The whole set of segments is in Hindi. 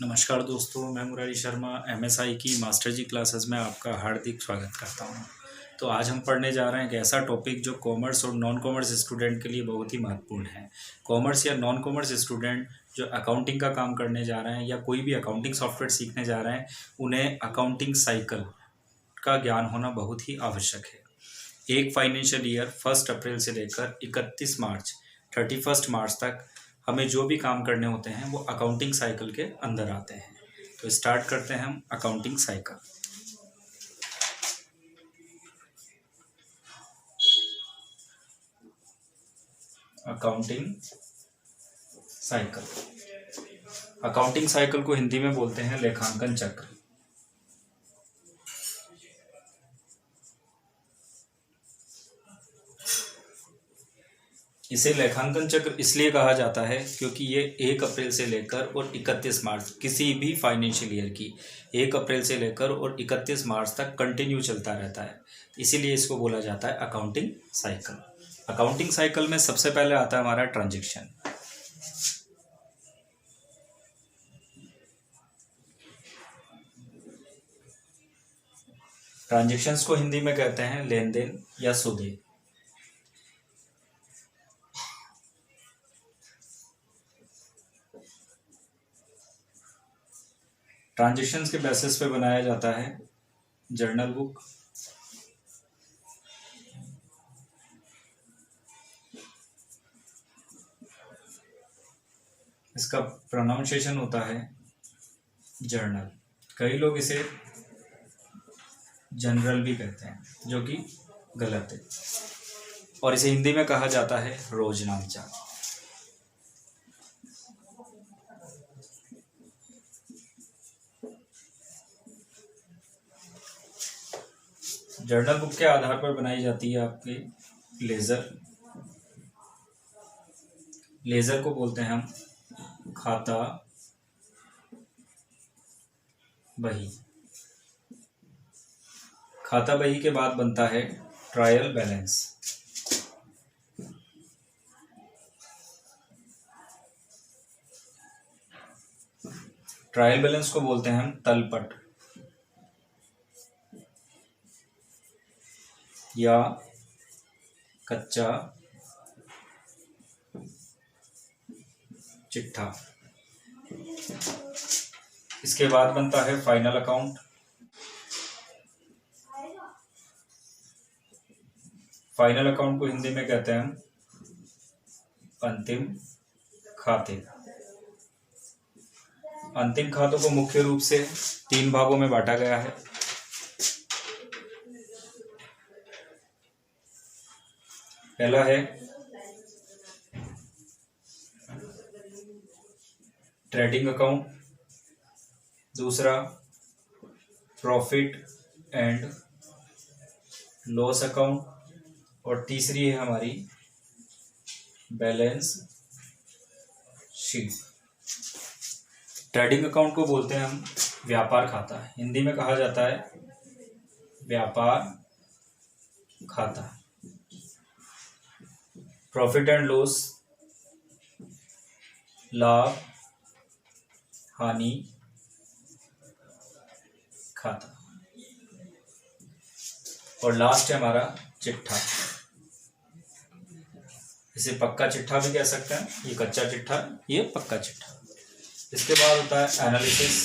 नमस्कार दोस्तों, मैं मुरारी शर्मा एमएसआई की मास्टर जी क्लासेस में आपका हार्दिक स्वागत करता हूं। तो आज हम पढ़ने जा रहे हैं एक ऐसा टॉपिक जो कॉमर्स और नॉन कॉमर्स स्टूडेंट के लिए बहुत ही महत्वपूर्ण है। कॉमर्स या नॉन कॉमर्स स्टूडेंट जो अकाउंटिंग का काम करने जा रहे हैं या कोई भी अकाउंटिंग सॉफ्टवेयर सीखने जा रहे हैं, उन्हें अकाउंटिंग साइकिल का ज्ञान होना बहुत ही आवश्यक है। एक फाइनेंशियल ईयर 1 अप्रैल से लेकर 31 मार्च 31 मार्च तक हमें जो भी काम करने होते हैं वो अकाउंटिंग साइकिल के अंदर आते हैं। तो स्टार्ट करते हैं हम accounting cycle. Accounting cycle accounting cycle को हिंदी में बोलते हैं लेखांकन चक्र। इसे लेखांकन चक्र इसलिए कहा जाता है क्योंकि ये 1 अप्रैल से लेकर और 31 मार्च किसी भी फाइनेंशियल ईयर की 1 अप्रैल से लेकर और 31 मार्च तक कंटिन्यू चलता रहता है। इसीलिए इसको बोला जाता है अकाउंटिंग साइकिल। अकाउंटिंग साइकिल में सबसे पहले आता है हमारा ट्रांजैक्शन। ट्रांजैक्शंस को हिंदी में कहते हैं लेन देन या सौदे। ट्रांजैक्शंस के बेसिस पे बनाया जाता है जर्नल बुक, इसका प्रोनाउंसिएशन होता है जर्नल। कई लोग इसे जनरल भी कहते हैं, जो कि गलत है, और इसे हिंदी में कहा जाता है रोजनामचा। जर्नल बुक के आधार पर बनाई जाती है आपकी लेजर। लेजर को बोलते हैं हम खाता बही। खाता बही के बाद बनता है ट्रायल बैलेंस। ट्रायल बैलेंस को बोलते हैं हम तलपट या कच्चा चिट्ठा। इसके बाद बनता है फाइनल अकाउंट। फाइनल अकाउंट को हिंदी में कहते हैं हम अंतिम खाते। अंतिम खातों को मुख्य रूप से 3 भागों में बांटा गया है। पहला है ट्रेडिंग अकाउंट, दूसरा प्रॉफिट एंड लॉस अकाउंट, और तीसरी है हमारी बैलेंस शीट। ट्रेडिंग अकाउंट को बोलते हैं हम व्यापार खाता। हिंदी में कहा जाता है व्यापार खाता। प्रॉफिट एंड लॉस लाभ हानि खाता, और लास्ट है हमारा चिट्ठा। इसे पक्का चिट्ठा भी कह सकते हैं। ये कच्चा चिट्ठा, ये पक्का चिट्ठा। इसके बाद होता है एनालिसिस।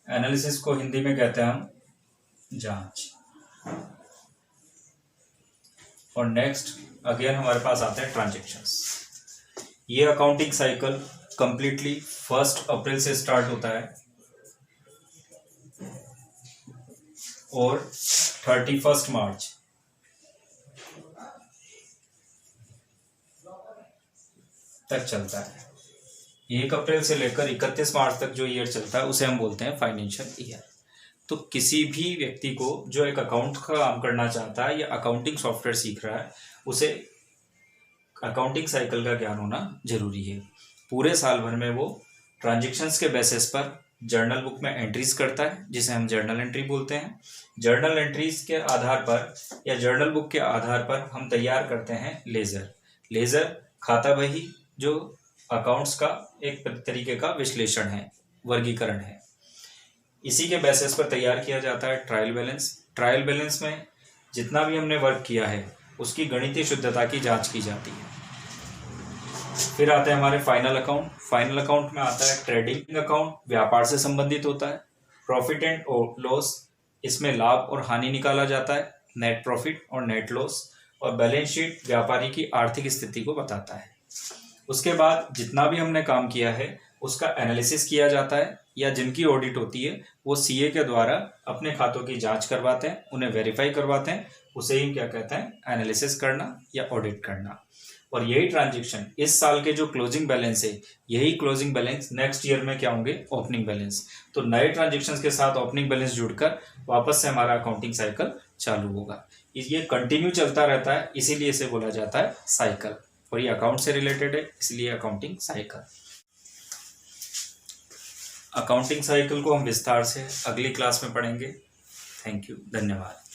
एनालिसिस को हिंदी में कहते हैं हम जांच। और नेक्स्ट अगेन हमारे पास आते हैं ट्रांजैक्शंस। ये अकाउंटिंग साइकिल कंप्लीटली 1 अप्रैल से स्टार्ट होता है और 31 मार्च तक चलता है। 1 अप्रैल से लेकर 31 मार्च तक जो ईयर चलता है उसे हम बोलते हैं फाइनेंशियल ईयर। तो किसी भी व्यक्ति को जो एक अकाउंट का काम करना चाहता है या अकाउंटिंग सॉफ्टवेयर सीख रहा है, उसे अकाउंटिंग साइकिल का ज्ञान होना जरूरी है। पूरे साल भर में वो ट्रांजैक्शंस के बेसिस पर जर्नल बुक में एंट्रीज करता है, जिसे हम जर्नल एंट्री बोलते हैं। जर्नल एंट्रीज के आधार पर या जर्नल बुक के आधार पर हम तैयार करते हैं लेजर। लेजर खाता बही जो अकाउंट्स का एक तरीके का विश्लेषण है, वर्गीकरण है। इसी के बेसिस पर तैयार किया जाता है ट्रायल बैलेंस। ट्रायल बैलेंस में जितना भी हमने वर्क किया है उसकी गणितीय शुद्धता की जांच की जाती है। फिर आते हैं हमारे फाइनल अकाउंट। फाइनल अकाउंट में आता है ट्रेडिंग अकाउंट, व्यापार से संबंधित होता है। प्रॉफिट एंड लॉस, इसमें लाभ और हानि निकाला जाता है, नेट प्रॉफिट और नेट लॉस। और बैलेंस शीट व्यापारी की आर्थिक स्थिति को बताता है। उसके बाद जितना भी हमने काम किया है उसका एनालिसिस किया जाता है, या जिनकी ऑडिट होती है वो सीए के द्वारा अपने खातों की जांच करवाते हैं, उन्हें वेरीफाई करवाते हैं। उसे ही क्या कहते हैं, एनालिसिस करना या ऑडिट करना। और यही ट्रांजेक्शन इस साल के जो क्लोजिंग बैलेंस है, यही क्लोजिंग बैलेंस नेक्स्ट ईयर में क्या होंगे, ओपनिंग बैलेंस। तो नए ट्रांजेक्शन के साथ ओपनिंग बैलेंस जुड़कर वापस से हमारा अकाउंटिंग साइकिल चालू होगा। ये कंटिन्यू चलता रहता है, इसीलिए इसे बोला जाता है साइकिल। और ये अकाउंट से रिलेटेड है, इसलिए अकाउंटिंग साइकिल। अकाउंटिंग साइकिल को हम विस्तार से अगली क्लास में पढ़ेंगे। थैंक यू, धन्यवाद।